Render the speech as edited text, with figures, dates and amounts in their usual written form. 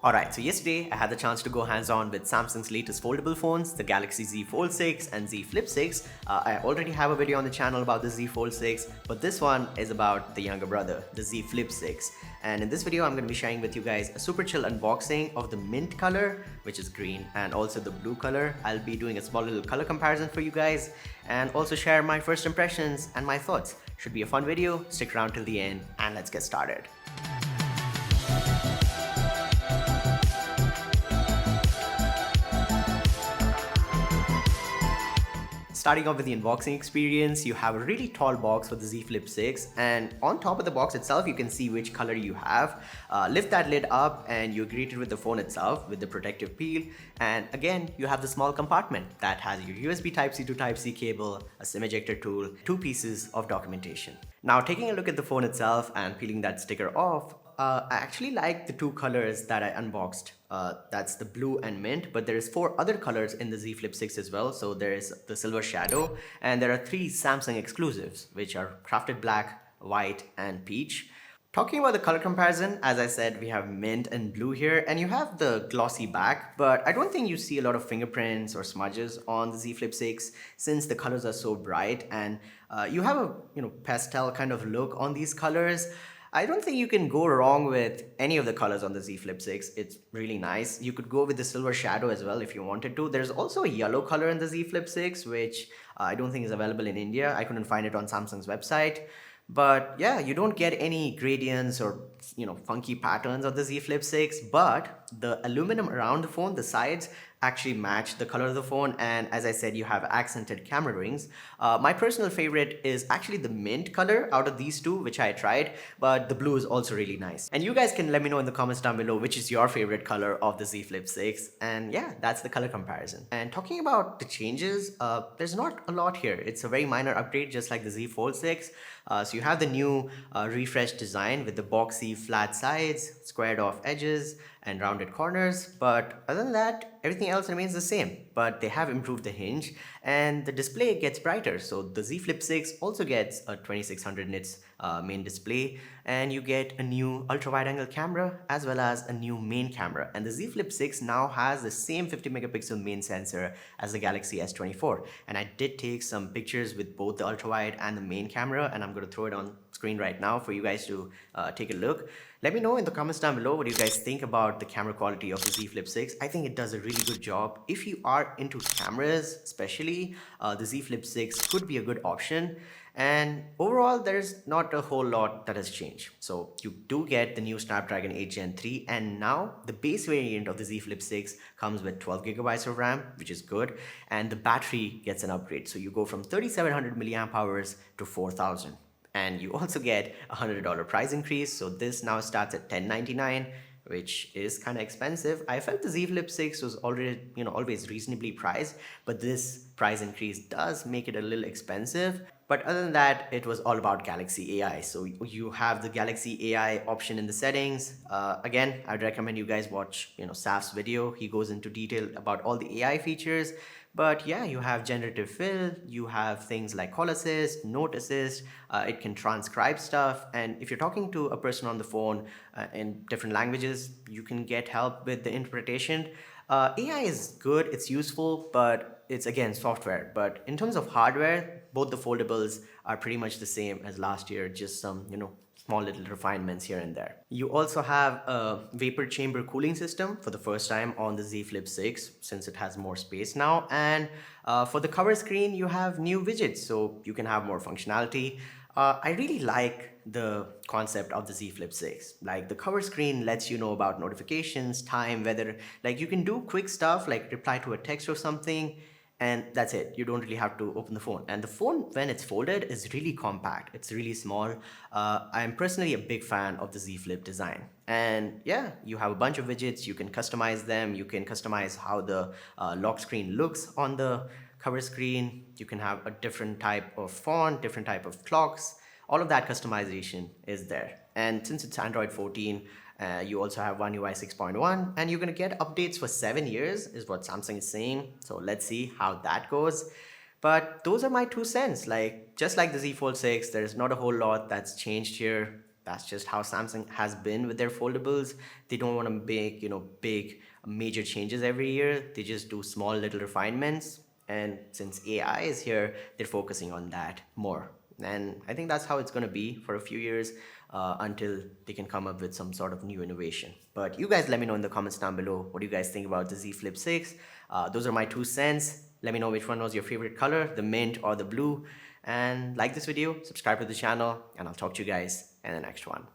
Alright, so yesterday I had the chance to go hands-on with Samsung's latest foldable phones, the Galaxy Z Fold 6 and Z Flip 6. I already have a video on the channel about the Z Fold 6, but this one is about the younger brother, the Z Flip 6. And in this video, I'm going to be sharing with you guys a super chill unboxing of the mint color, which is green, and also the blue color. I'll be doing a small little color comparison for you guys, and also share my first impressions and my thoughts. Should be a fun video, stick around till the end, and let's get started. Starting off with the unboxing experience, you have a really tall box for the Z Flip 6, and on top of the box itself you can see which color you have. Lift that lid up and you're greeted with the phone itself with the protective peel, and again you have the small compartment that has your USB Type-C to Type-C cable, a SIM ejector tool, 2 pieces of documentation. Now taking a look at the phone itself and peeling that sticker off, I actually like the 2 colors that I unboxed. That's the blue and mint, but there is 4 other colors in the Z Flip 6 as well. So there is the silver shadow, and there are 3 Samsung exclusives, which are crafted black, white, and peach. Talking about the color comparison, as I said, we have mint and blue here, and you have the glossy back, but I don't think you see a lot of fingerprints or smudges on the Z Flip 6 since the colors are so bright, and you have a pastel kind of look on these colors. I don't think you can go wrong with any of the colors on the Z Flip 6. It's really nice. You could go with the silver shadow as well if you wanted to. There's also a yellow color in the Z Flip 6, which I don't think is available in India. I couldn't find it on Samsung's website. But yeah, you don't get any gradients or funky patterns on the Z Flip 6, but the aluminum around the phone, the sides, actually match the color of the phone, and as I said, you have accented camera rings. My personal favorite is actually the mint color out of these 2, which I tried, but the blue is also really nice. And you guys can let me know in the comments down below which is your favorite color of the Z Flip 6, and yeah, that's the color comparison. And talking about the changes, there's not a lot here. It's a very minor upgrade, just like the Z Fold 6. So you have the new refreshed design with the boxy flat sides, squared off edges, and rounded corners, but other than that, everything else remains the same. But they have improved the hinge and the display gets brighter. So the Z Flip 6 also gets a 2600 nits main display, and you get a new ultra wide angle camera as well as a new main camera. And the Z Flip 6 now has the same 50 megapixel main sensor as the Galaxy S24. And I did take some pictures with both the ultra wide and the main camera, and I'm going to throw it on screen right now for you guys to take a look. Let me know in the comments down below what you guys think about the camera quality of the Z Flip 6. I think it does a really good job. If you are into cameras especially, the Z Flip 6 could be a good option. And overall, there's not a whole lot that has changed. So you do get the new Snapdragon 8 Gen 3, and now the base variant of the Z Flip 6 comes with 12 gigabytes of RAM, which is good, and the battery gets an upgrade. So you go from 3700 milliamp hours to 4000. And you also get a $100 price increase. So this now starts at $1099, which is kind of expensive. I felt the Z Flip 6 was already, always reasonably priced, but this price increase does make it a little expensive. But other than that, it was all about Galaxy AI. So you have the Galaxy AI option in the settings. Again, I'd recommend you guys watch, Saf's video. He goes into detail about all the AI features. But yeah, you have generative fill, you have things like call assist, note assist, it can transcribe stuff, and if you're talking to a person on the phone in different languages, you can get help with the interpretation. AI is good, it's useful, but it's again software. But in terms of hardware, both the foldables are pretty much the same as last year, just some, small little refinements here and there. You also have a vapor chamber cooling system for the first time on the Z Flip 6 since it has more space now. And for the cover screen, you have new widgets, so you can have more functionality. I really like the concept of the Z Flip 6. Like the cover screen lets you know about notifications, time, weather. Like you can do quick stuff like reply to a text or something, and that's it. You don't really have to open the phone. And the phone, when it's folded, is really compact. It's really small. I'm personally a big fan of the Z Flip design. And yeah, you have a bunch of widgets. You can customize them. You can customize how the lock screen looks on the cover screen. You can have a different type of font, different type of clocks. All of that customization is there. And since it's Android 14, you also have One UI 6.1, and you're going to get updates for 7 years is what Samsung is saying. So let's see how that goes. But those are my 2 cents. Like just like the Z Fold 6, there's not a whole lot that's changed here. that's just how Samsung has been with their foldables. They don't want to make, big major changes every year. They just do small little refinements. And since AI is here, they're focusing on that more. And I think that's how it's going to be for a few years until they can come up with some sort of new innovation. But you guys let me know in the comments down below what do you guys think about the Z Flip 6. Those are my 2 cents. Let me know which one was your favorite color, the mint or the blue. And like this video, subscribe to the channel, and I'll talk to you guys in the next one.